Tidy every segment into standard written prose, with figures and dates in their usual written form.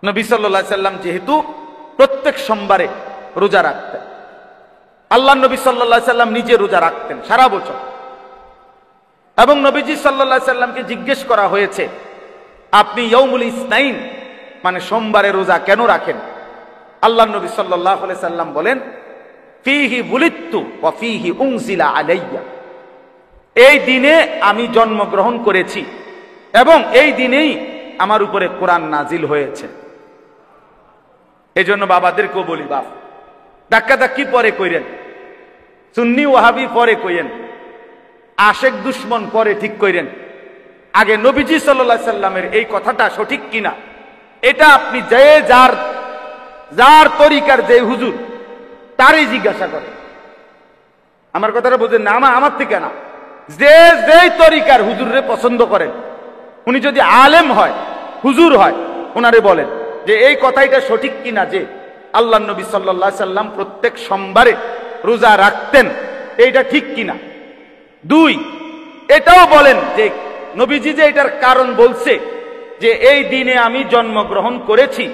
নবী সাল্লাল্লাহু আলাইহি সাল্লাম যেহেতু প্রত্যেক সোমবারে রোজা রাখতেন, আল্লাহ নবী সাল্লাল্লাহু আলাইহি সাল্লাম নিজে রোজা রাখতেন সারা বছর। এবং নবীজি সাল্লাল্লাহু আলাইহি সাল্লামকে জিজ্ঞেস করা হয়েছে, আপনি ইয়াউমুল ইসনাইন মানে সোমবারে রোজা কেন রাখেন? আল্লাহ নবী সাল্লাল্লাহু আলাইহি সাল্লাম বলেন, ফীহি বুলিততু ওয়া ফীহি উনজিলা আলাইয়া, এই দিনে আমি জন্মগ্রহণ করেছি এবং এই দিনেই আমার উপরে কোরআন নাজিল হয়েছে। এই জন্য বাবাদেরকেও বলি, বাপ ধাক্কা ধাক্কি পরে কইরেন, সুন্নি ওয়াহাবি পরে কইরেন, আশেক দুশ্মন পরে ঠিক কইরেন। আগে নবীজি সাল্লাল্লাহু আলাইহি সাল্লামের এই কথাটা সঠিক কিনা এটা আপনি যে যার তরিকার যে হুজুর তারই জিজ্ঞাসা করেন। আমার কথাটা বুঝেন না, আমার থেকে না, যেই তরিকার হুজুরে পছন্দ করেন, উনি যদি আলেম হয়, হুজুর হয়, ওনারে বলেন যে এই কথাটা সঠিক কিনা যে আল্লাহ নবী সাল্লাল্লাহু আলাইহি সাল্লাম প্রত্যেক সোমবারে রোজা রাখতেন, এইটা ঠিক কিনা। দুই, এটাও বলেন যে নবীজি যে এটার কারণ বলছে যে এই দিনে আমি জন্মগ্রহণ করেছি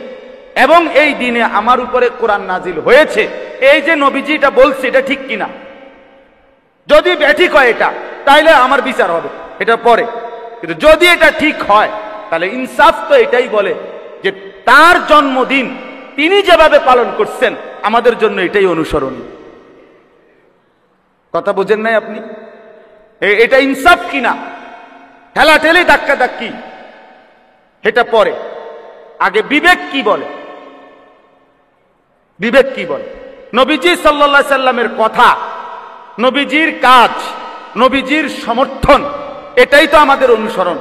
এবং এই দিনে আমার উপরে কোরআন নাজিল হয়েছে, এই যে নবীজি এটা বলছে এটা ঠিক কিনা। যদি ব্যাঠিক হয় এটা, তাইলে আমার বিচার হবে, এটা পরে। কিন্তু যদি এটা ঠিক হয় তাহলে ইনসাফ তো এটাই বলে যে তার জন্মদিন তিনি যেভাবে পালন করছেন আমাদের জন্য এটাই অনুসরণীয়। কথা বুঝেন নাই আপনি? এটা ইনসাফ কিনা, ঠেলাঠেলি ধাক্কা ধাক্কি এটা পরে। আগে বিবেক কি বলে, বিবেক কি বলে। নবীজি সাল্লাল্লাহু আলাইহি সাল্লামের কথা, নবীজির কাজ, নবীজির সমর্থন, এটাই তো আমাদের অনুসরণ।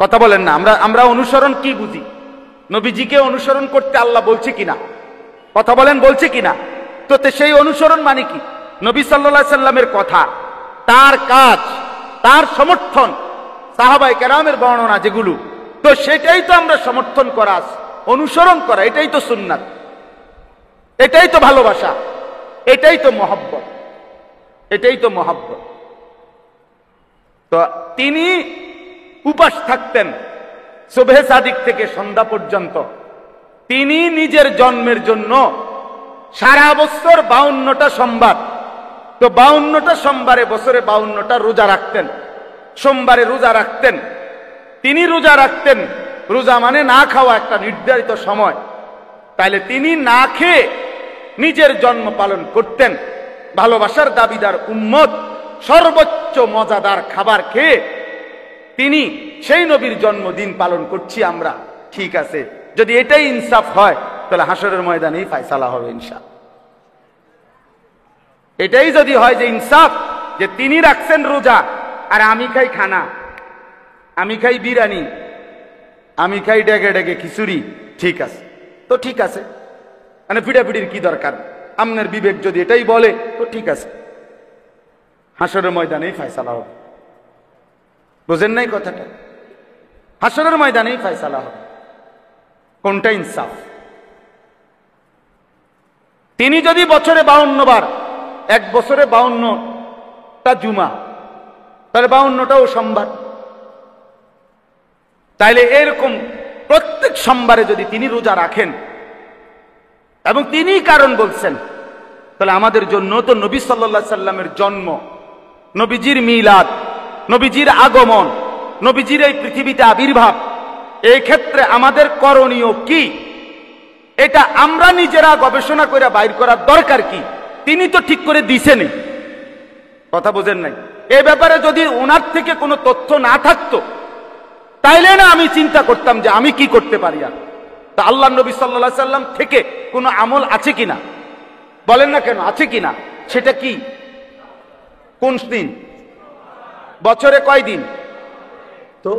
কথা বলেন না, আমরা অনুসরণ কি বুঝি? নবীজিকে অনুসরণ করতে আল্লাহ বলছে কিনা? কথা বলেন, বলছে কিনা? তো সেই অনুসরণ মানে কি? নবী সাল্লাল্লাহু আলাইহি সাল্লামের কথা, তার কাজ, তার সমর্থন, সাহাবায়ে কেরামের বর্ণনা যেগুলো, তো সেটাই তো আমরা সমর্থন করা, অনুসরণ করা, এটাই তো সুন্নাত, এটাই তো ভালোবাসা, এটাই তো মহব্বত, এটাই তো মহব্বত। তো তিনি উপাস থাকতেন সুবহে সাদিক থেকে সন্ধ্যা পর্যন্ত। তিনি নিজের জন্মের জন্য সারা বছর 52টা সোমবার, তো 52টা সোমবারে বছরে 52টা রোজা রাখতেন, সোমবারে রোজা রাখতেন। তিনি রোজা রাখতেন, রোজা মানে না খাওয়া একটা নির্ধারিত সময়। তাইলে তিনি না খেয়ে নিজের জন্ম পালন করতেন। ভালোবাসার দাবিদার উম্মত সর্বোচ্চ মজাদার খাবার খেয়ে তিনি সেই নবীর জন্মদিন পালন করছি আমরা। ঠিক আছে, যদি এটাই ইনসাফ হয় তাহলে হাসরের ময়দানেই ফায়সালা হবে ইনশাআল্লাহ। এটাই যদি হয় যে ইনসাফ, যে তিনি রাখছেন রোজা আর আমি খাই খানা, আমি খাই বিরিয়ানি, আমি খাই ডেগে ডেগে খিচুড়ি, ঠিক আছে, তো ঠিক আছে, মানে পিড়াপিড়ির কি দরকার? আপনার বিবেক যদি এটাই বলে তো ঠিক আছে, হাসরের ময়দানেই ফায়সালা হবে। বুঝেন নাই কথাটা? হাসরের ময়দানেই ফায়সালা হবে কোনটা ইনসাফ। তিনি যদি বছরে 52 বার, এক বছরে 52টা জুমা, তাহলে 52টাও সোমবার। তাইলে এরকম প্রত্যেক সোমবারে যদি তিনি রোজা রাখেন এবং তিনি কারণ বলছেন, তাহলে আমাদের জন্য তো নবী সাল্লাল্লাহু আলাইহি সাল্লামের জন্ম, নবীজির মিলাদ, নবীজির আগমন, নবীজির এই পৃথিবীতে আবির্ভাব, এই ক্ষেত্রে আমাদের করণীয় কি, এটা আমরা নিজেরা গবেষণা করে বাইর করার দরকার কি? তিনি তো ঠিক করে দিছেনই। কথা বোঝেন নাই? এই ব্যাপারে যদি ওনার থেকে কোনো তথ্য না থাকতো তাইলে না আমি চিন্তা করতাম যে আমি কি করতে পারি। আর তা আল্লাহ নবী সাল্লাল্লাহু আলাইহি সাল্লাম থেকে কোনো আমল আছে কিনা বলেন না কেন? আছে কিনা? সেটা কি? কোন দিন? বছরে কয় দিন? তো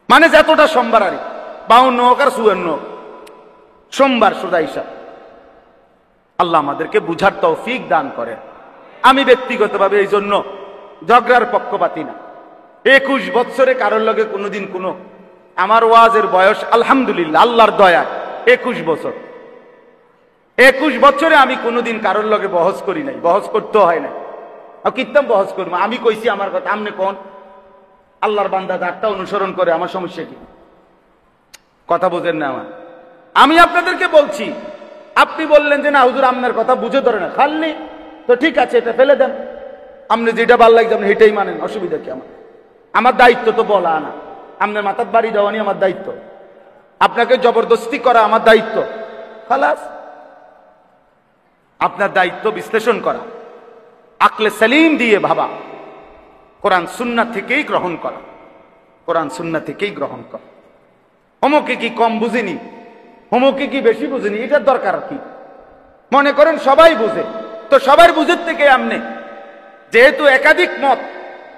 মানে যতটা সোমবার, আর 52 হোক আর 54 হোক, সোমবার সোজা হিসাব। আল্লাহ আমাদেরকে বুঝার তৌফিক দান করে। আমি ব্যক্তিগতভাবে এই জন্য ঝগড়ার পক্ষপাতী না। 21 বছরে কারোর লগে কোনোদিন কোনো, আমার ওয়াজের বয়স আলহামদুলিল্লাহ আল্লাহর দয়া 21 বছর। 21 বছরে আমি কোনোদিন কারোর লগে বহস করি নাই, বহস করতে হয় না। কিতাম বহস করবো? আমি কইছি আমার কথা, আমনে কোন আল্লাহর বান্দা যারটা অনুসরণ করে আমার সমস্যা কি? কথা বোঝেন না আমার। আমি আপনাদেরকে বলছি, আপনি বললেন যে না হুজুর আপনার কথা বুঝে ধরে না, খাননি তো ঠিক আছে, এটা ফেলে দেন। আপনি যেটা ভালো লাগছে আপনি সেটাই মানেন, অসুবিধা কি? আমার দায়িত্ব তো বলা না, আপনার মাথার বাড়ি দেওয়ানি আমার দায়িত্ব, আপনাকে জবরদস্তি করা আমার দায়িত্ব। খালাস, আপনার দায়িত্ব বিশ্লেষণ করা, আকলে সালিম দিয়ে ভাবা, কোরআন সুন্নাহ থেকেই গ্রহণ করা, কোরআন সুন্নাহ থেকেই গ্রহণ করা। হোমকে কি কম বুঝিনি, হোমকে কি বেশি বুঝিনি, এটার দরকার কি? মনে করেন সবাই বুঝে, তো সবার বুঝের থেকে আপনি যেহেতু একাধিক মত,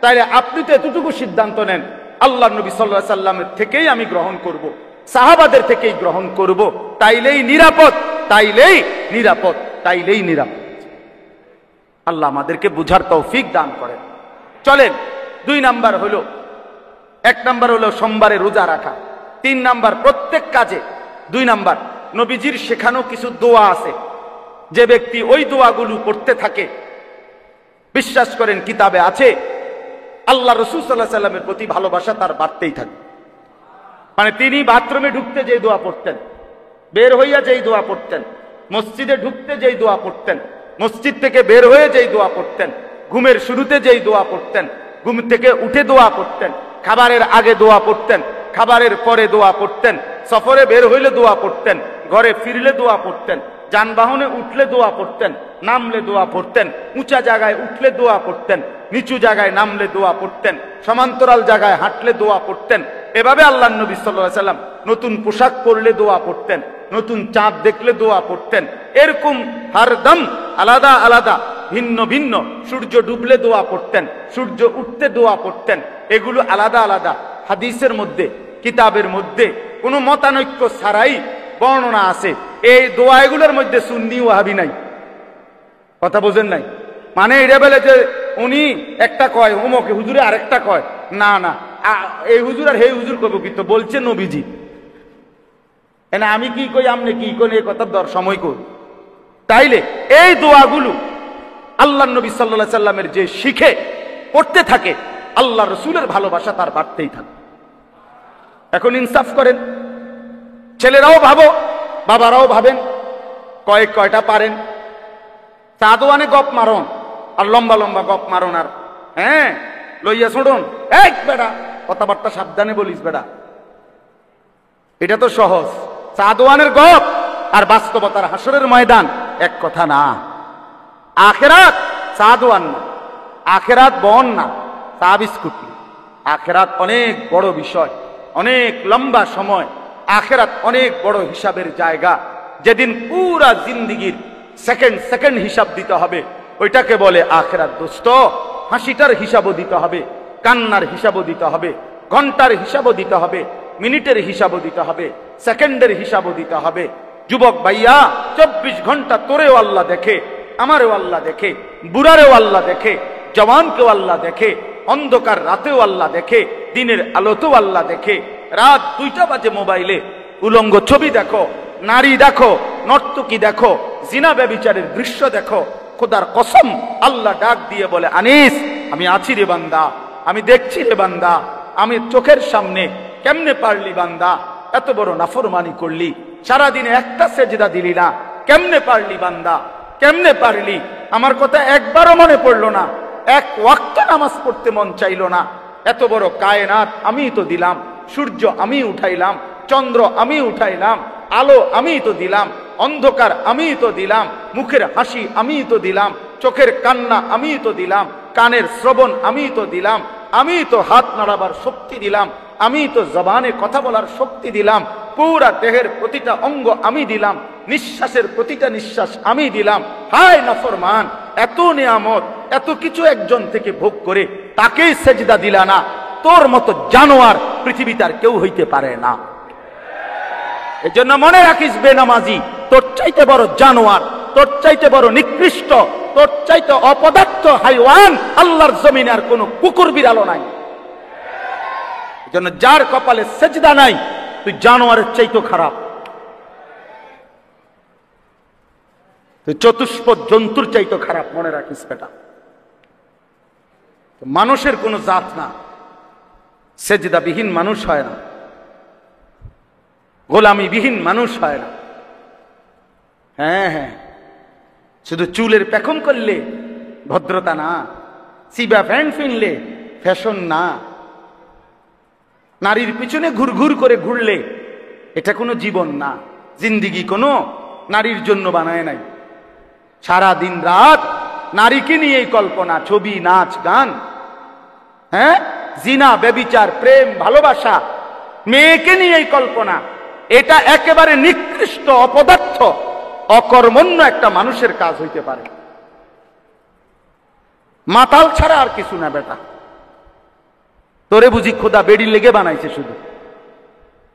তাইলে আপনি তো এতটুকু সিদ্ধান্ত নেন আল্লাহ নবী সাল্লাল্লাহু আলাইহি সাল্লামের থেকেই আমি গ্রহণ করব, সাহাবাদের থেকেই গ্রহণ করব, তাইলেই নিরাপদ, তাইলেই নিরাপদ, তাইলেই নিরাপদ। আল্লাহ আমাদেরকে বুঝার তৌফিক দান করেন। চলেন, 2 নাম্বার হলো, 1 নাম্বার হলো সোমবারে রোজা রাখা, 3 নাম্বার প্রত্যেক কাজে, 2 নাম্বার নবীজির শেখানো কিছু দোয়া আছে, যে ব্যক্তি ওই দোয়াগুলো পড়তে থাকে, বিশ্বাস করেন কিতাবে আছে, আল্লাহ রাসূল সাল্লাল্লাহু আলাইহি সাল্লামের প্রতি ভালোবাসা তার বাড়তেই থাকে। মানে তিনি বাথরুমে ঢুকতে যেই দোয়া পড়তেন, বের হইয়া যেই দোয়া পড়তেন, মসজিদে ঢুকতে যেই দোয়া পড়তেন, মসজিদ থেকে বের হয়ে যেই দোয়া পড়তেন, ঘুমের শুরুতে যেই দোয়া পড়তেন, ঘুম থেকে উঠে দোয়া পড়তেন, খাবারের আগে দোয়া পড়তেন, খাবারের পরে দোয়া পড়তেন, সফরে বের হইলে দোয়া পড়তেন, ঘরে ফিরলে দোয়া পড়তেন, যানবাহনে উঠলে দোয়া পড়তেন, নামলে দোয়া পড়তেন, উঁচা জায়গায় উঠলে দোয়া পড়তেন, নিচু জায়গায় নামলে দোয়া পড়তেন, সমান্তরাল জায়গায় হাঁটলে দোয়া পড়তেন। এভাবে আল্লাহ নবী সাল্লাল্লাহু আলাইহি সাল্লাম নতুন পোশাক পরলে দোয়া পড়তেন, নতুন চাঁদ দেখলে দোয়া পড়তেন, এরকম হরদম আলাদা আলাদা ভিন্ন ভিন্ন, সূর্য ডুবলে দোয়া পড়তেন, সূর্য উঠতে দোয়া পড়তেন। এগুলো আলাদা আলাদা হাদিসের মধ্যে, কিতাবের মধ্যে কোনো মতানৈক্য ছাড়াই বর্ণনা আছে। এই দোয়া এগুলোর মধ্যে সুন্নি ওয়াহাবি নাই, কথা বোঝেন নাই? মানে এটা বলে যে উনি একটা কয়, অমুকে হুজুরে আরেকটা কয়, না না, এই হুজুর আর হে হুজুর কব কি? তো বলছে নবীজি, এনা আমি কি কই আপনি কি কই, এই কথার দর সময় কই। তাইলে এই দোয়াগুলো আল্লাহ নবী সাল্লাল্লাহু আলাইহি সাল্লামের যে শিখে পড়তে থাকে, আল্লাহ রসুলের ভালোবাসা তার বাড়তেই থাকে। এখন ইনসাফ করেন, ছেলেরাও ভাবো, বাবারাও ভাবেন, কয়টা পারেন? সাদওয়ানে গপ মারন আর লম্বা লম্বা গপ মারন, আর হ্যাঁ লইয়া ছোড়ন, এক বেড়া কথাবার্তা সাবধানে বলিস বেড়া, এটা তো সহজ। সাদওয়ানের গপ আর বাস্তবতার হাসরের ময়দান এক কথা না। আখেরাত সাদওয়ান না, আখেরাত বন না, চা বিস্কুট। আখেরাত অনেক বড় বিষয়, অনেক লম্বা সময়, আখেরাত অনেক বড় হিসাবের জায়গা, যেদিন পুরা জিন্দিগির সেকেন্ড সেকেন্ড হিসাব দিতে হবে, ওইটাকে বলে আখেরাত। দোস্ত, হাসিটার হিসাবও দিতে হবে, কান্নার হিসাবও দিতে হবে, ঘন্টার হিসাবও দিতে হবে, মিনিটের হিসাবও দিতে হবে, সেকেন্ডের হিসাবও দিতে হবে। যুবক ভাইয়া, 24 ঘন্টা তোরেও আল্লাহ দেখে, আমারেও আল্লাহ দেখে, বুড়ারেও আল্লাহ দেখে, জওয়ানকেও আল্লাহ দেখে, অন্ধকার রাতেও আল্লাহ দেখে, দিনের আলোতেও আল্লাহ দেখে। রাত 2টা বাজে মোবাইলে উলঙ্গ ছবি দেখো, নারী দেখো, নর্তকী দেখো, জিনা ব্যভিচারের দৃশ্য দেখো, খোদার কসম আল্লাহ ডাক দিয়ে বলে, আনিস আমি আছি রে বান্দা, আমি দেখছি রে বান্দা, আমি চোখের সামনে। কেমনে পারলি বান্দা, এত বড় নাফরমানি করলি, সারাদিনে একটা সেজদা দিলি না, কেমনে পারলি বান্দা, কেমনে পারলি? আমার কথা একবারও মনে পড়লো না, এক ওয়াক্ত নামাজ পড়তে মন চাইলো না। এত বড় কায়নাত আমি তো দিলাম, সূর্য আমি উঠাইলাম, চন্দ্র আমি উঠাইলাম, আলো আমি তো দিলাম, অন্ধকার আমি তো দিলাম, মুখের হাসি আমি তো দিলাম, চোখের কান্না আমি তো দিলাম, কানের শ্রবণ আমি তো দিলাম, আমি তো হাত নাড়াবার শক্তি দিলাম, আমি তো জবানে কথা বলার শক্তি দিলাম, পুরা দেহের প্রতিটা অঙ্গ আমি দিলাম, নিঃশ্বাসের প্রতিটা নিঃশ্বাস আমি দিলাম। হায় নাফরমান, এত নিয়ামত, এত কিছু একজন থেকে ভোগ করে তাকেই সেজদা দিলা না। তোর মতো জানোয়ার পৃথিবীতে আর কেউ হইতে পারে না। এজন্য মনে রাখিস বেনামাজি, তোর চাইতে বড় জানোয়ার, তোর চাইতে বড় নিকৃষ্ট, তোর চাইতে অপদার্থ হাইওয়ান আল্লাহর জমিনে আর কোনো কুকুর বিড়ালও নাই। এজন্য যার কপালে সেজদা নাই, তুই জানোয়ারের চাইতে খারাপ, তুই চতুষ্পদ জন্তুর চাইতে খারাপ। মনে রাখিস বেটা, মানুষের কোনো জাত না, সেজদাবিহীন মানুষ হয় না, গোলামিবিহীন মানুষ হয় না। হ্যাঁ হ্যাঁ, শুধু চুলের পেখম করলে ভদ্রতা না, সিবা প্যান্ট কিনলে ফ্যাশন না, নারীর পিছনে ঘুরঘুর করে ঘুরলে এটা কোনো জীবন না। জিন্দিগি কোনো নারীর জন্য বানায় নাই। সারা দিন রাত নারীকে নিয়েই কল্পনা, ছবি, নাচ, গান, হ্যাঁ, জিনা, ব্যভিচার, প্রেম, ভালোবাসা, মেয়েকে নিয়েই কল্পনা। এটা একেবারে নিকৃষ্ট, অপদার্থ, অকর্মণ্য একটা মানুষের কাজ হইতে পারে। মাতাল ছাড়া আর কিছু না বেটা। তোরে বুঝি খোদা বেড়ি লেগে বানাইছে শুধু?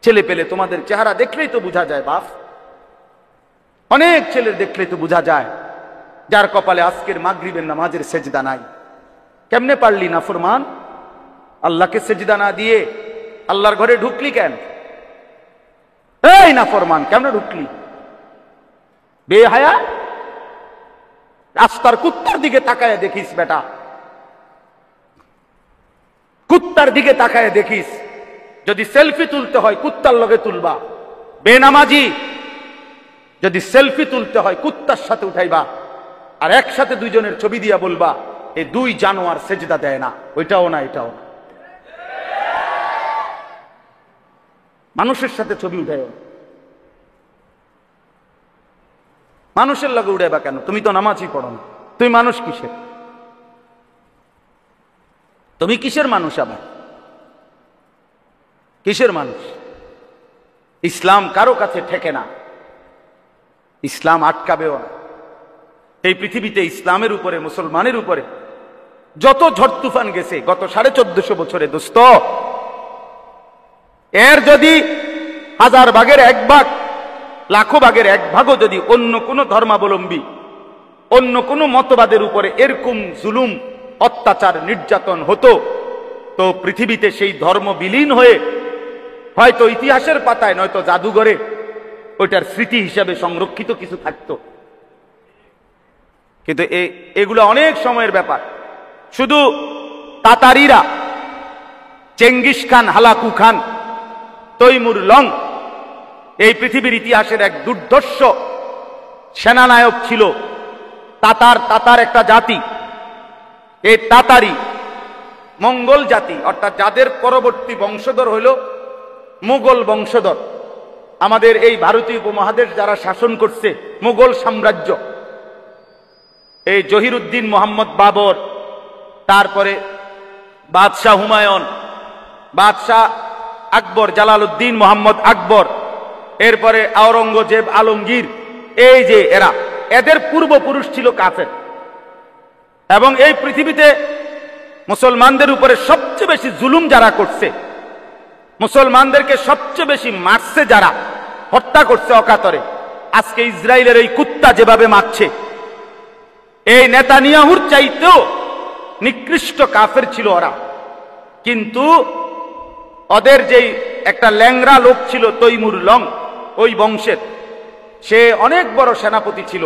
ছেলে পেলে তোমাদের চেহারা দেখলেই তো বোঝা যায় বাপ, অনেক ছেলে দেখলেই তো বোঝা যায় যার কপালে আজকের মাগরিবের নামাজের সেজদা নাই। কেমনে পারলি নাফরমান? আল্লাহকে সেজদা না দিয়ে আল্লাহর ঘরে ঢুকলি কেন? এই নাফরমান, কেমনে ঢুকলি? বেহায়া, রাস্তার কুত্তার দিকে তাকায় দেখিস বেটা, কুত্তার দিকে তাকায় দেখিস। যদি সেলফি তুলতে হয় কুত্তার লগে তুলবা। বেনামাজি, যদি সেলফি তুলতে হয় কুত্তার সাথে উঠাইবা, আর একসাথে দুইজনের ছবি দিয়া বলবা এই দুই জানোয়ার সেজদা দেয় না। ওইটাও না, এটাও না। মানুষের সাথে ছবি উঠাইও, মানুষের লগে উঠাইবা কেন? তুমি তো নামাজই পড়ো না, তুমি মানুষ কিসের? তুমি কিসের মানুষ? আবার কিসের মানুষ? ইসলাম কারো কাছে ঠেকে না, ইসলাম আটকাবেও না। এই পৃথিবীতে ইসলামের উপরে, মুসলমানের উপরে যত ঝড় তুফান গেছে গত 1450 বছরে, দোস্ত, এর যদি 1000 ভাগের 1 ভাগ, লাখো ভাগের 1 ভাগও যদি অন্য কোন ধর্মাবলম্বী, অন্য কোন মতবাদের উপরে এরকম জুলুম, অত্যাচার, নির্যাতন হতো, তো পৃথিবীতে সেই ধর্ম বিলীন হয়ে হয়তো ইতিহাসের পাতায় নয়তো জাদুঘরে ওইটার স্মৃতি হিসাবে সংরক্ষিত কিছু থাকতো। কিন্তু এগুলো অনেক সময়ের ব্যাপার। শুধু তাতারিরা, Genghis Khan, Hulagu Khan, Timur Lang এই পৃথিবীর ইতিহাসের এক দুর্ধর্ষ সেনানায়ক ছিল। তাতার একটা জাতি, এই তাতারি মঙ্গল জাতি, অর্থাৎ যাদের পরবর্তী বংশধর হইল মুঘল বংশধর। আমাদের এই ভারতীয় উপমহাদেশ যারা শাসন করছে, মুঘল সাম্রাজ্য, এই জহিরুদ্দিন মোহাম্মদ বাবর, তারপরে বাদশাহ হুমায়ুন, বাদশাহ আকবর, জালালউদ্দিন মোহাম্মদ আকবর, এরপরে আওরঙ্গজেব, আলমগীর, এই যে এদের পূর্বপুরুষ ছিল কাফের। এবং এই পৃথিবীতে মুসলমানদের উপরে সবচেয়ে বেশি জুলুম যারা করছে, মুসলমানদেরকে সবচেয়ে বেশি মারছে যারা, হত্যা করছে অকাতরে, আজকে ইসরায়েলের এই কুত্তা যেভাবে মারছে, এই নেতানিয়াহুর চাইতেও নিকৃষ্ট কাফের ছিল ওরা। কিন্তু ওদের যেই একটা ল্যাংরা লোক ছিল তৈমুর লং, ওই বংশের, সে অনেক বড় সেনাপতি ছিল,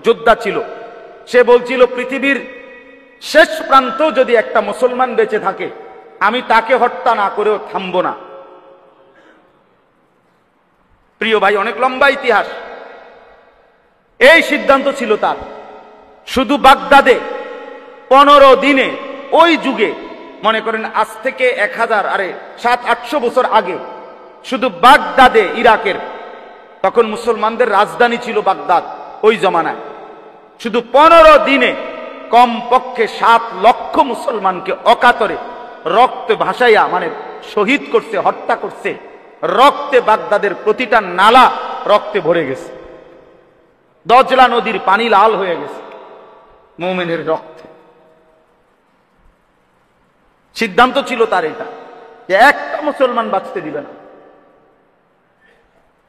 যোদ্ধা ছিল। সে বলছিল পৃথিবীর শেষ প্রান্ত যদি একটা মুসলমান বেঁচে থাকে, আমি তাকে হত্যা না করেও থামবো না। প্রিয় ভাই, অনেক লম্বা ইতিহাস। এই সিদ্ধান্ত ছিল তার। শুধু বাগদাদে 15 দিনে, ওই যুগে মনে করেন আজ থেকে 700-800 বছর আগে, শুধু বাগদাদে, ইরাকের, তখন মুসলমানদের রাজধানী ছিল বাগদাদ ওই জমানায়, শুধু 15 দিনে কমপক্ষে 7 লক্ষ মুসলমানকে অকাতরে রক্তে ভাসাইয়া, মানে শহীদ করছে, হত্যা করছে। রক্তে বাগদাদের প্রতিটা নালা রক্তে ভরে গেছে। দজলা নদীর পানি লাল হয়ে গেছে মুমিনের রক্তে। সিদ্ধান্ত ছিল তার এটা, যে একটা মুসলমান বাঁচতে দিবে না।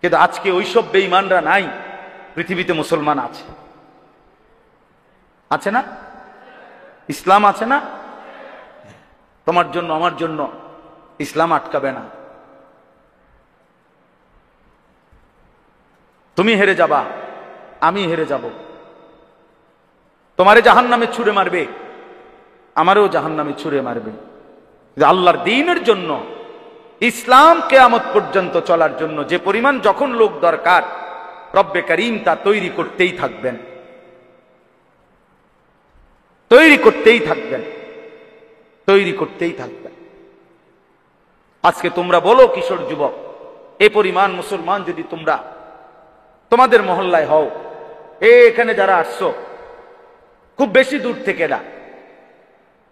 কিন্তু আজকে ওইসব বেঈমানরা নাই, পৃথিবীতে মুসলমান আছে, আছে না? ইসলাম আছে না? তোমার জন্য, আমার জন্য ইসলাম আটকাবে না। তুমি হেরে যাবা, আমি হেরে যাব। তোমারে জাহান্নামে ছুঁড়ে মারবে, আমারও জাহান্নামে ছুঁড়ে মারবে। আল্লাহর দ্বীনের জন্য ইসলাম কিয়ামত পর্যন্ত চলার জন্য যে পরিমাণ যখন লোক দরকার রব্বে করিম তা তৈরি করতেই থাকবেন, তৈরি করতেই থাকবেন, তৈরি করতেই থাকবেন। আজকে তোমরা বলো কিশোর যুবক, এ পরিমাণ মুসলমান যদি তোমরা তোমাদের মহল্লায় হও, এখানে যারা আসছো খুব বেশি দূর থেকে না,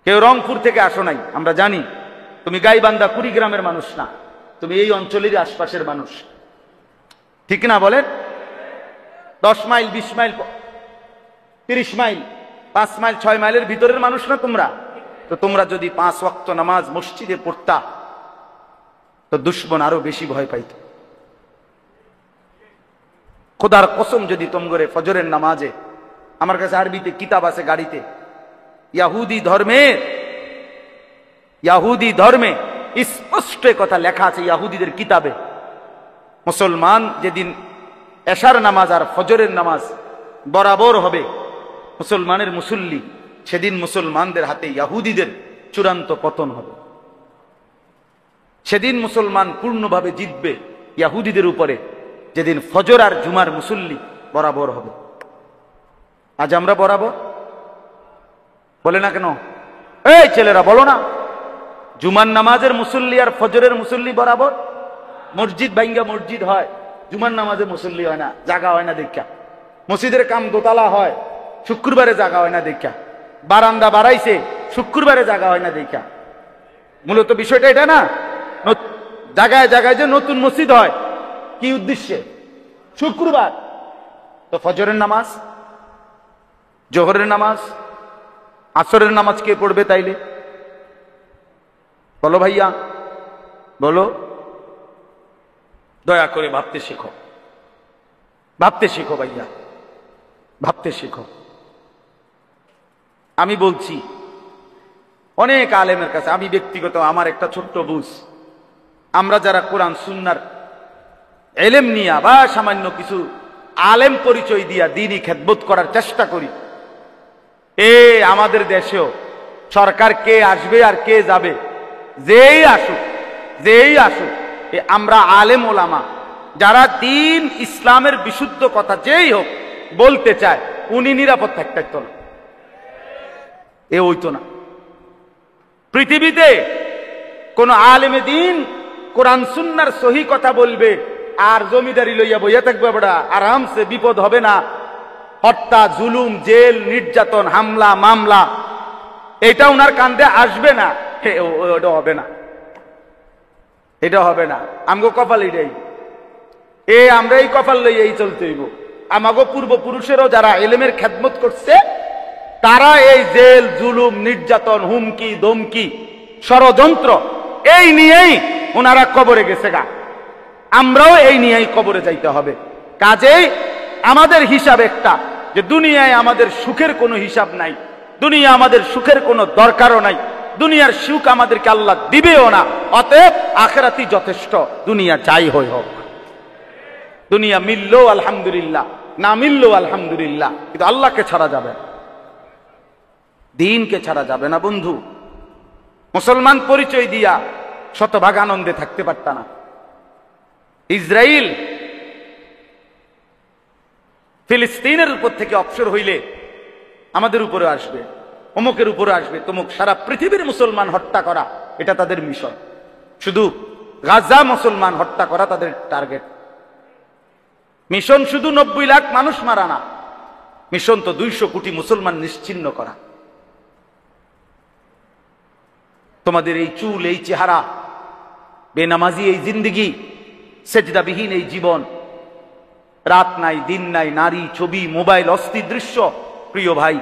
কেউ রংপুর থেকে আসো নাই, আমরা জানি তুমি গাইবান্ধা কুড়িগ্রামের মানুষ না, তুমি এই অঞ্চলের আশপাশের মানুষ, ঠিক না বলেন? 10 মাইল 20 মাইল 30 মাইল 5 মাইল 6 মাইলের ভিতরের মানুষ না তোমরা? তো তোমরা যদি 5 ওয়াক্ত নামাজ মসজিদে পড়তা তো দুশমন আরো বেশি ভয় পাইত। খোদার কসম, যদি তোমরে ফজরের নামাজে, আমার কাছে আরবিতে কিতাব আছে গাড়িতে, ইয়াহুদি ধর্মে স্পষ্ট কথা লেখা আছে ইয়াহুদিদের কিতাবে, মুসলমান যেদিন এশার নামাজ আর ফজরের নামাজ বরাবর হবে মুসলমানের মুসল্লি, সেদিন মুসলমানদের হাতে ইয়াহুদিদের চূড়ান্ত পতন হবে। সেদিন মুসলমান পূর্ণভাবে জিতবে ইয়াহুদিদের উপরে, যেদিন ফজর আর জুমার মুসল্লি বরাবর হবে। আজ আমরা বরাবর বলে না কেন? এই ছেলেরা বলো না, জুমার নামাজের মুসল্লি আর ফজরের মুসল্লি বরাবর। মসজিদ ভাঙ্গা মসজিদ হয়, জুমার নামাজে মুসল্লি হয় না, জাগা হয় না দেখা। মসজিদের কাম দোতলা হয়, শুক্রবারে জাগা হয় না দেখা। বারান্দা বাড়াইছে, শুক্রবারে জাগা হয় না দেখা। মূলত বিষয়টা এটা না, জায়গায় জায়গায় যে নতুন মসজিদ হয় কি উদ্দেশ্যে? শুক্রবার। তো ফজরের নামাজ, জোহরের নামাজ, আসরের নামাজ কে পড়বে তাইলে? বলো ভাইয়া, বলো। দয়া করে ভাবতে শেখো, ভাবতে শেখো ভাইয়া, ভাবতে শেখো। আমি বলছি অনেক আলেমের কাছে, আমি ব্যক্তিগত আমার একটা ছোট্ট বুঝ, আমরা যারা কোরআন সুন্নাহর এলেম নিয়া বা সামান্য কিছু আলেম পরিচয় দিয়া দ্বীনি খেদমত করার চেষ্টা করি, আমাদের দেশেও সরকার কে আসবে আর কে যাবে, যেই আসুক, আমরা আলেম ওলামা যারা দ্বীন ইসলামের বিশুদ্ধ কথা যেই হোক বলতে চায়, উনি নিরাপদ থাকতো না, হইতো না। পৃথিবীতে কোন আলেমে দ্বীন কোরআন সুন্নাহর সহি কথা বলবে আর জমিদারি লইয়া বইয়া থাকবে, বড়া আরামসে, বিপদ হবে না, হত্যা, জুলুম, জেল, নির্যাতন, হামলা, মামলা, এটা উনার কান্দে আসবে না, ওটা হবে না, এটা হবে না। আমগো কপাল এটাই, আমরা এই কপাল লইয়াই চলতে হইব। আমাগো পূর্বপুরুষেরও যারা এলেমের খেদমত করছে, তারা এই জেল, জুলুম, নির্যাতন, হুমকি, ধমকি, ষড়যন্ত্র এই নিয়েই ওনারা কবরে গেছে গা। আমরাও এই নিয়েই কবরে যাইতে হবে। কাজেই আমাদের হিসাব একটা, যে দুনিয়ায় আমাদের সুখের কোনো হিসাব নাই, দুনিয়া আমাদের সুখের কোনো দরকারও নাই, দুনিয়ার সুখ আমাদেরকে আল্লাহ দিবেও না। অতএব আখিরাতই যথেষ্ট, দুনিয়া যাই হই হোক। দুনিয়া মিললো আলহামদুলিল্লাহ, না মিললো আলহামদুলিল্লাহ, কিন্তু আল্লাহকে ছাড়া যাবে না, দ্বীনকে ছাড়া যাবে না। বন্ধু, মুসলমান পরিচয় দিয়া শতভাগ আনন্দে থাকতে পারত না। ইসরায়েল ফিলিস্তিনের উপর থেকে অবসর হইলে আমাদের উপরে আসবে, অমুকের উপরে আসবে, তমুক। সারা পৃথিবীর মুসলমান হত্যা করা এটা তাদের মিশন। শুধু গাজা মুসলমান হত্যা করা তাদের টার্গেট। মিশন শুধু 90 লাখ মানুষ মারা না, মিশন তো 200 কোটি মুসলমান নিশ্চিহ্ন করা। তোমাদের এই চুল, এই চেহারা, বেনামাজি এই জিন্দিগি, সেজদাবিহীন এই জীবন, রাত নাই দিন নাই, নারী, ছবি, মোবাইল, অস্থির দৃশ্য, প্রিয় ভাই,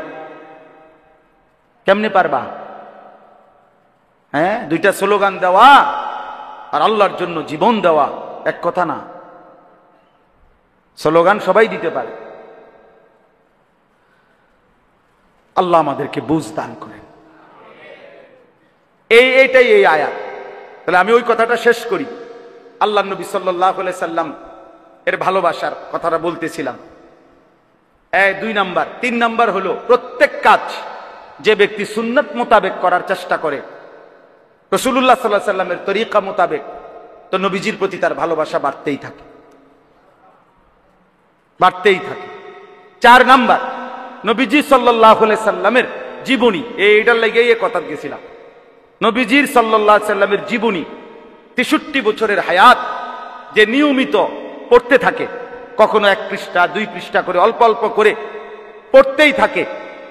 কেমনে পারবা? হ্যাঁ, 2টা স্লোগান দেওয়া আর আল্লাহর জন্য জীবন দেওয়া এক কথা না। স্লোগান সবাই দিতে পারে, আল্লাহ আমাদেরকে বুঝ দান করেন। এইটাই এই আয়াত। তাহলে আমি ওই কথাটা শেষ করি। আল্লাহ নবী সাল্লাল্লাহু আলাইহি সাল্লাম এর ভালোবাসার কথাটা বলতেছিলাম। 2 নাম্বার। 3 নাম্বার হলো, প্রত্যেক কাজ যে ব্যক্তি সুন্নাত মোতাবেক করার চেষ্টা করে, রাসূলুল্লাহ সাল্লাল্লাহু আলাইহি সাল্লামের তরিকা মোতাবেক তো নবীজির প্রতি তার ভালোবাসা বাড়তেই থাকে, বাড়তেই থাকে। 4 নাম্বার, নবীজি সাল্লাল্লাহু আলাইহি সাল্লামের জীবনী। এইটার লাগেই এই কথা গেছিলাম। নবীজির সাল্লাল্লাহু আলাইহি সাল্লামের জীবনী, 63 বছরের হায়াত, যে নিয়মিত পড়তে থাকে, কখনো 1 পৃষ্ঠা 2 পৃষ্ঠা করে অল্প অল্প করে পড়তেই থাকে,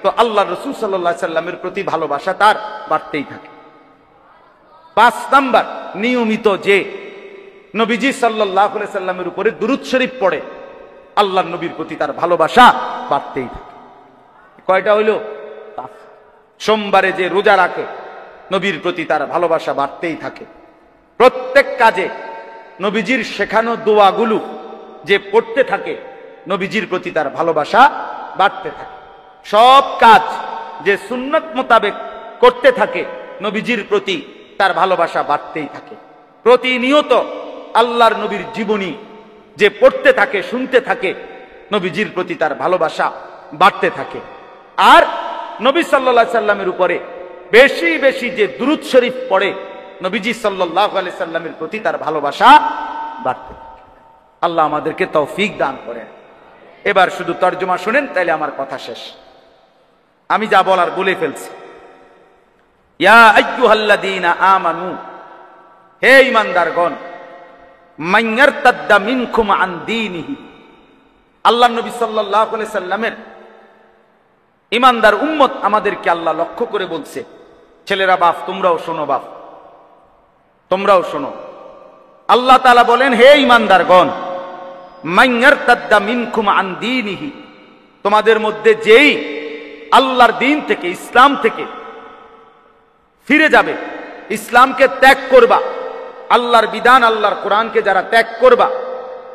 তো আল্লাহ রাসূল সাল্লাল্লাহু আলাইহি সাল্লামের প্রতি ভালোবাসা তার বাড়তেই থাকে। 5 নাম্বার, নিয়মিত যে নবীজি সাল্লাল্লাহু আলাইহি সাল্লামের উপরে দুরূদ শরীফ পড়ে, আল্লাহর নবীর প্রতি তার ভালোবাসা বাড়তেই থাকে। কয়টা হইল? 5। সোমবারে যে রোজা রাখে, নবীর প্রতি তার ভালোবাসা বাড়তেই থাকে। প্রত্যেক কাজে নবীজির শেখানো দোয়াগুলো যে পড়তে থাকে, নবীজির প্রতি তার ভালোবাসা বাড়তে থাকে। সব কাজ যে সুন্নত মোতাবেক করতে থাকে, নবীজির প্রতি তার ভালোবাসা বাড়তেই থাকে। প্রতিনিয়ত আল্লাহর নবীর জীবনী যে পড়তে থাকে, শুনতে থাকে, নবীজির প্রতি তার ভালোবাসা বাড়তে থাকে। আর নবী সাল্লাল্লাহু আলাইহি সাল্লামের উপরে বেশি বেশি যে দুরূদ শরীফ পড়ে, নবীজি সাল্লাল্লাহু আলাইহি সাল্লামের প্রতি তার ভালোবাসা বাড়তে থাকে। আল্লাহ আমাদেরকে তৌফিক দান করেন। এবার শুধু তরজমা শুনেন, তাইলে আমার কথা শেষ। আমি যা বলার বলে ফেলছি। ইয়া আইয়ুহাল্লাযীনা আমানু, হে ঈমানদারগণ, মান ইয়ারতাদ্দা মিনকুম আন দীনিহি, আল্লাহর নবী সাল্লাল্লাহু আলাইহি সাল্লামের ঈমানদার উম্মত আমাদেরকে আল্লাহ লক্ষ্য করে বলছে, ছেলেরা বাপ তোমরাও শোনো, বাপ তোমরাও শোনো। আল্লাহ তাআলা বলেন, হে ঈমানদারগণ, মান ইয়ারতাদ্দা মিনকুম আন দীনিহি, তোমাদের মধ্যে যেই আল্লাহর দ্বীন থেকে, ইসলাম থেকে ফিরে যাবে, ইসলামকে ত্যাগ করবা, আল্লাহর বিধান, আল্লাহর কোরআনকে যারা ত্যাগ করবা,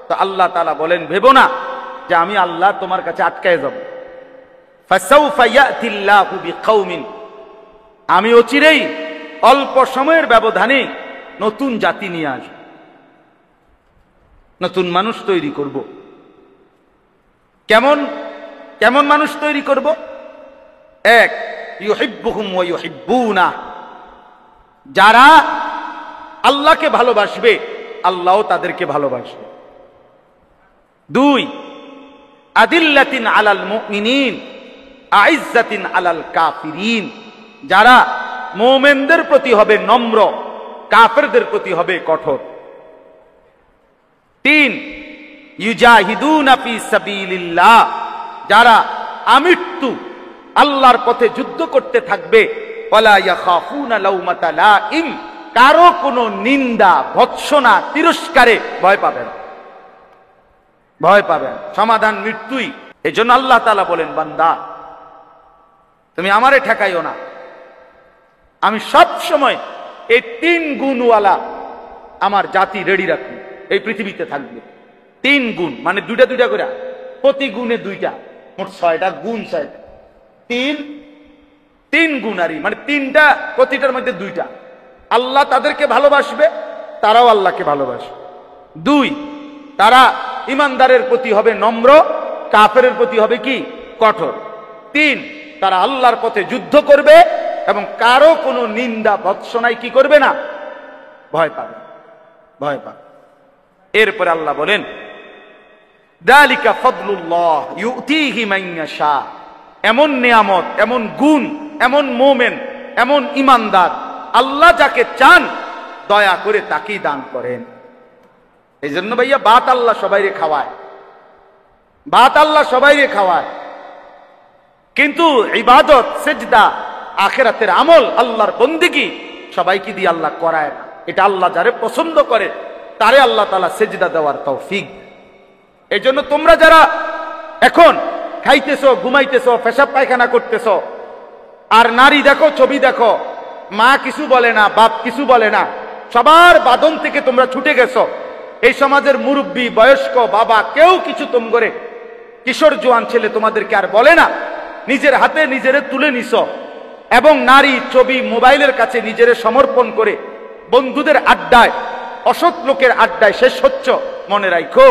তো আল্লাহ তাআলা বলেন, ভেবো না যে আমি আল্লাহ তোমার কাছে আটকায় যাব। ফাসাউফা ইয়াতিল্লাহু বিকাউমিন, আমি অচিরেই অল্প সময়ের ব্যবধানে নতুন জাতি নিয়ে আসব, নতুন মানুষ তৈরি করব। কেমন কেমন মানুষ তৈরি করব? 1, ইউহিব্বুহুম ওয়া ইউহিব্বুনা, যারা আল্লাহকে ভালোবাসবে, আল্লাহও তাদেরকে ভালোবাসবে। 2, আদিল্লাতিন আলাল মুমিনিন আইজ্জাতিন আলাল কাফিরিন, যারা মুমিনদের প্রতি হবে নম্র, কাফেরদের প্রতি হবে কঠোর। 3, ইউজাহিদুনা ফি সাবিলিল্লাহ, যারা আমৃত্যু আল্লাহর পথে যুদ্ধ করতে থাকবে, ওয়ালা ইয়াখাফুনা লাউমাতা লাইম, কারো কোনো নিন্দা, ভৎসনা, তিরস্কারে ভয় পাবেন, ভয় পাবেন। সমাধান মৃত্যুই। এজন্য আল্লাহ তাআলা বলেন, বান্দা তুমি আমারে ঠেকাইও না, আমি সব সময় এই 3 গুণওয়ালা আমার জাতি রেডি রাখি, এই পৃথিবীতে থাকবে। 3 গুণ মানে 2টা 2টা করে, প্রতি গুণে 2টা, মোট 6টা গুণ। 3 গুণারি মানে 3টা, প্রতিটার মধ্যে 2টা। আল্লাহ তাদেরকে ভালোবাসবে, তারাও আল্লাহকে ভালোবাসবে। 2, তারা ইমানদারের প্রতি হবে নম্র, কাফেরের প্রতি হবে কি? কঠোর। 3, তারা আল্লাহর পথে যুদ্ধ করবে এবং কারো কোনো নিন্দা ভৎসনায় কি করবে না? ভয় পাবে, ভয় পাবে। এরপরে আল্লাহ বলেন, যালিকা ফাদলুল্লাহ ইউতিহি মান ইয়াশা, এমন নিয়ামত, এমন গুণ, এমন মোমেন, এমন ইমানদার আল্লাহ যাকে চান দয়া করে তাকেই দান করেন। এই জন্য ভাইয়া ভাত আল্লাহ সবাইরে খাওয়ায়, ভাত আল্লাহ সবাইরে খাওয়ায়, কিন্তু ইবাদত, সেজদা, আখিরাতের আমল, আল্লাহর বন্দেগী সবাইকে দিয়ে আল্লাহ করায় না। এটা আল্লাহ যারে পছন্দ করে তারে আল্লাহ তাআলা সেজদা দেওয়ার তৌফিক। এই জন্য তোমরা যারা এখন খাইতেছো, ঘুমাইতেছো, পেশাব পায়খানা করতেছো, আর নারী দেখো, ছবি দেখো, মা কিছু বলে না, বাপ কিছু বলে না, সবার বাঁধন থেকে তোমরা ছুটে গেছো। এই সমাজের মুরব্বী, বয়স্ক, বাবা কেউ কিছু তোম করে, কিশোর জোয়ান ছেলে তোমাদেরকে আর বলে না, নিজের হাতে নিজেরে তুলে নিছো এবং নারী, ছবি, মোবাইলের কাছে নিজেরে সমর্পণ করে বন্ধুদের আড্ডায়, অসৎ লোকের আড্ডায় শেষ হচ্ছ। মনে রাখো,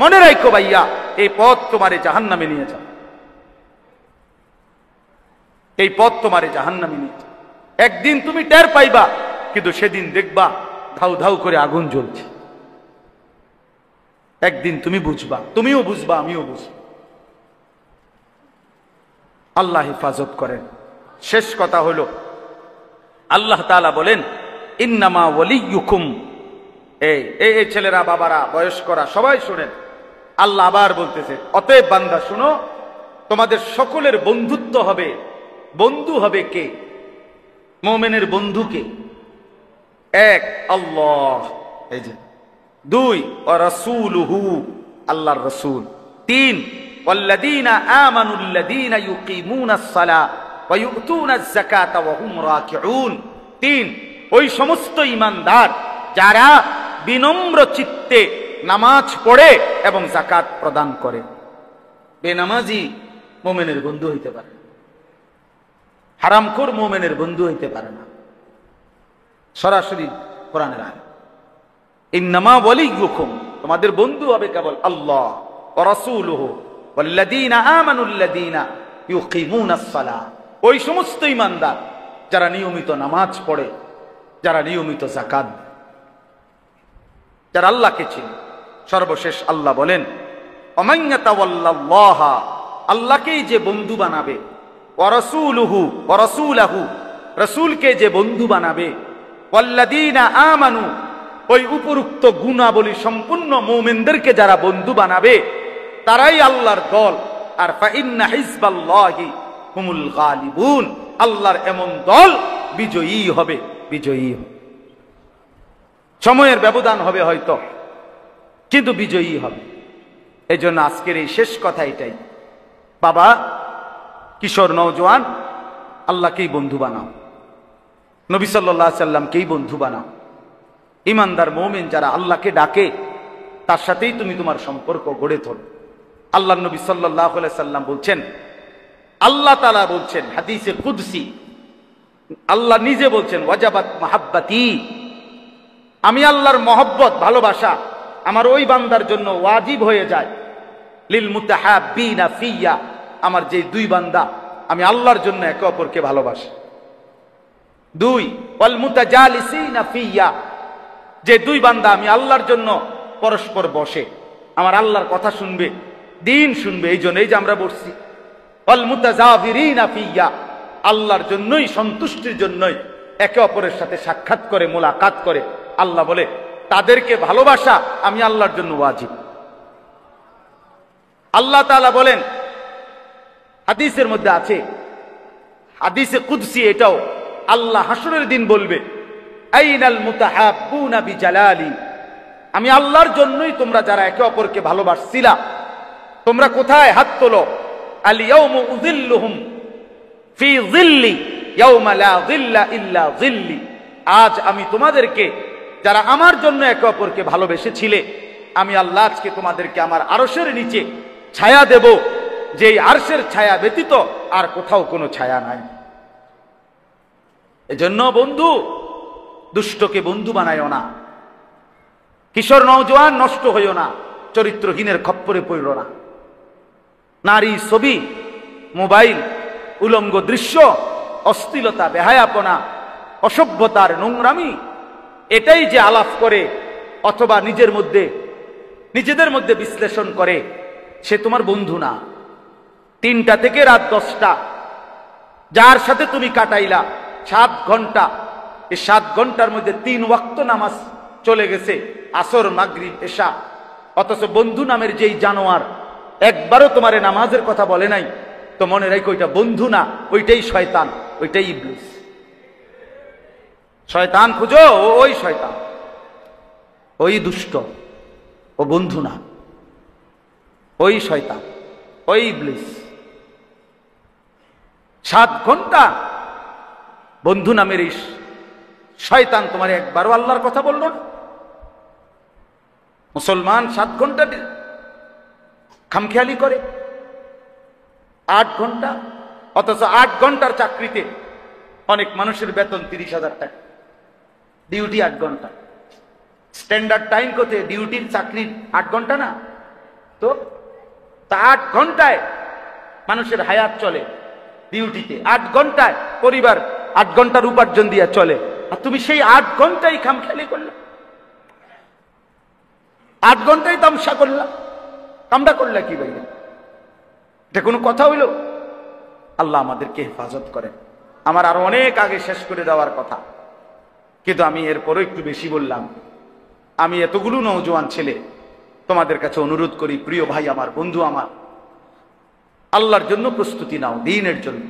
মনে রাখো ভাইয়া, এই পথ তোমারে জাহান্নামে নিয়ে যাবে, এই পথ তোমারে জাহান্নামে নিয়ে যাবে। একদিন তুমি টের পাইবা, কিন্তু সেদিন দেখবা ধাউ ধাউ করে আগুন জ্বলছে। একদিন তুমি বুঝবা, তুমিও বুঝবা, আমিও বুঝবো। আল্লাহ হেফাজত করেন। শেষ কথা হলো, আল্লাহ তাআলা বলেন ইন্নামা ওয়ালিয়ুকুম, এই ছেলেরা, বাবারা, বয়স্করা সবাই শুনেন, আল্লাহ আবার বলতেছে, অতএব বান্দা শুনো, তোমাদের সকলের বন্ধুত্ব হবে, বন্ধু হবে কে? মুমিনের বন্ধু কে? এক, আল্লাহ, এই যে। দুই, ওয়া রাসূলুহু, আল্লাহর রাসূল। তিন, ওয়াল্লাযীনা আমানুল্লাযীনা ইউকিমুনাস সালাহ ওয়া ইউতুনাজ যাকাতা ওয়া হুম রাকিউন। তিন, ওই সমস্ত ঈমানদার যারা বিনম্র চিত্তে নামাজ পড়ে এবং যাকাত প্রদান করে। বেনামাজি মুমিনের বন্ধু হইতে পারে না, হারামখোর মুমিনের বন্ধু হইতে পারে না। সরাসরি কোরআনের আয়াত, ইন্নামা ওয়ালিয়ুকুম, তোমাদের বন্ধু হবে কেবল আল্লাহ ওয়া রাসূলুহু ওয়াল্লাযীনা আমানুল্লাযীনা ইউকিমুনাস সালাহ, ওই সমস্ত ঈমানদার যারা নিয়মিত নামাজ পড়ে, যারা নিয়মিত যাকাত দেয়, যারা আল্লাহকে চিনে। সর্বশেষ আল্লাহ বলেন ওমান ইয়াতাওয়াল্লাল্লাহা, আল্লাহকেই যে বন্ধু বানাবে, ওয়া রাসূলুহু ওয়া রাসূলাহু, রাসূলকে যে বন্ধু বানাবে, ওয়াল্লাযীনা আমানু, ওই উপরোক্ত গুণাবলী সম্পূর্ণ মুমিনদেরকে যারা বন্ধু বানাবে, তারাই আল্লাহর দল। আর ফাইন্না হিজবাল্লাহি হুমুল গালিবুন, আল্লাহর এমন দল বিজয়ী হবে, বিজয়ী হবে। সময়ের ব্যবধান হবে হয়তো, কিন্তু বিজয়ী হবে। এই জন্য আজকের এই শেষ কথা এটাই, বাবা, কিশোর, নওজোয়ান, আল্লাহকেই বন্ধু বানাও, নবী সাল্লাল্লাহু আলাইহি সাল্লামকেই বন্ধু বানাও। ঈমানদার মুমিন যারা আল্লাহকে ডাকে, তার সাথেই তুমি তোমার সম্পর্ক গড়ে তোলো। আল্লাহ নবী সাল্লাল্লাহু আলাইহি সাল্লাম বলছেন, আল্লাহ তাআলা বলছেন হাদিসে কুদসি, আল্লাহ নিজে বলছেন ওয়াজাবাত মাহাব্বাতি, আমি আল্লাহর মহব্বত, ভালোবাসা আমার ওই বান্দার জন্য ওয়াজিব হয়ে যায়। লিল মুতাহাব্বিনা ফিয়া, আমার যে দুই বান্দা আমি আল্লাহর জন্য একে অপরকে ভালোবাসি। দুই, ওয়াল মুতাজালিসিনা ফিয়া, যে দুই বান্দা আমি আল্লাহর জন্য পরস্পর বসে, আমার আল্লাহর কথা শুনবে, দিন শুনবে, এই জন্য এই যে আমরা বসছি। ওয়াল মুতাজাবিরিনা ফিয়া, আল্লাহর জন্যই, সন্তুষ্টির জন্যই একে অপরের সাথে সাক্ষাৎ করে, মোলাকাত করে। আল্লাহ বলে তাদেরকে ভালোবাসা আমি আল্লাহর জন্য ওয়াজিব। আল্লাহ তাআলা বলেন, হাদিসের মধ্যে আছে, হাদিসে কুদসি এটাও, আল্লাহ হাসরের দিন বলবে আইনাল মুতাহাব্বুনা বিজালালি, আমি আল্লাহর জন্যই তোমরা যারা একে অপরকে ভালোবাসছিলা, তোমরা কোথায়? হাত তোলো। আল ইয়াউমু উযিল্লুহুম ফি যিল্লি ইয়াউমা লা যিল্লা ইল্লা যিল্লি, আজ আমি তোমাদেরকে যারা আমার জন্য একে অপরকে ভালোবেসেছিলে, আমি আল্লাহ আজকে তোমাদেরকে আমার আরশের নিচে ছায়া দেব, যেই আরশের ছায়া ব্যতীত আর কোথাও কোনো ছায়া নাই। এজন্য বন্ধু, দুষ্টকে বন্ধু বানায়ও না, কিশোর নওজোয়ান নষ্ট হইও না, চরিত্রহীনের খপ্পরে পড়ো না। নারী, ছবি, মোবাইল, উলঙ্গ দৃশ্য, অশ্লীলতা, বেহায়াপনা, অসভ্যতার নোংরামি, এটাই যে আলাপ করে অথবা নিজেদের মধ্যে বিশ্লেষণ করে, সে তোমার বন্ধু না। 3টা থেকে রাত 10টা যার সাথে তুমি কাটাইলা 7 ঘন্টা, এই 7 ঘন্টার মধ্যে 3 ওয়াক্ত নামাজ চলে গেছে, আসর, মাগরিব, এশা, অথচ বন্ধু নামের যেই জানোয়ার একবারও তোমারে নামাজের কথা বলে নাই, তো মনে রাখো ওইটা বন্ধু না, ওইটাই শয়তান, ওইটাই ইবলিস। শয়তান খুঁজো, ওই শয়তান, ওই দুষ্ট, ও বন্ধু না, ওই শয়তান, ওই ইবলিস। 7 ঘন্টা বন্ধু নামের এই শয়তান তোমার একবারও আল্লাহর কথা বলল না। মুসলমান 7 ঘন্টা খামখেয়ালি করে, 8 ঘন্টা, অথচ 8 ঘন্টার চাকরিতে অনেক মানুষের বেতন 30,000 টাকা, ডিউটি 8 ঘন্টা। স্ট্যান্ডার্ড টাইম কোতে ডিউটির চাকরির 8 ঘন্টা না, তো 8 ঘন্টায় মানুষের হায়াত চলে, ডিউটিতে 8 ঘন্টায় পরিবার 8 ঘন্টার উপার্জন দিয়ে চলে, আর তুমি সেই 8 ঘন্টাই খামখেয়ালি করলে। 8 ঘন্টাই তামসা করলাম, কামটা করলা কি ভাই? এটা কোনো কথা হইল? আল্লাহ আমাদেরকে হেফাজত করেন। আমার আরো অনেক আগে শেষ করে দেওয়ার কথা, কিন্তু আমি এরপরও একটু বেশি বললাম। আমি এতগুলো নওজোয়ান ছেলে তোমাদের কাছে অনুরোধ করি, প্রিয় ভাই আমার, বন্ধু আমার, আল্লাহর জন্য প্রস্তুতি নাও, দ্বীনের জন্য।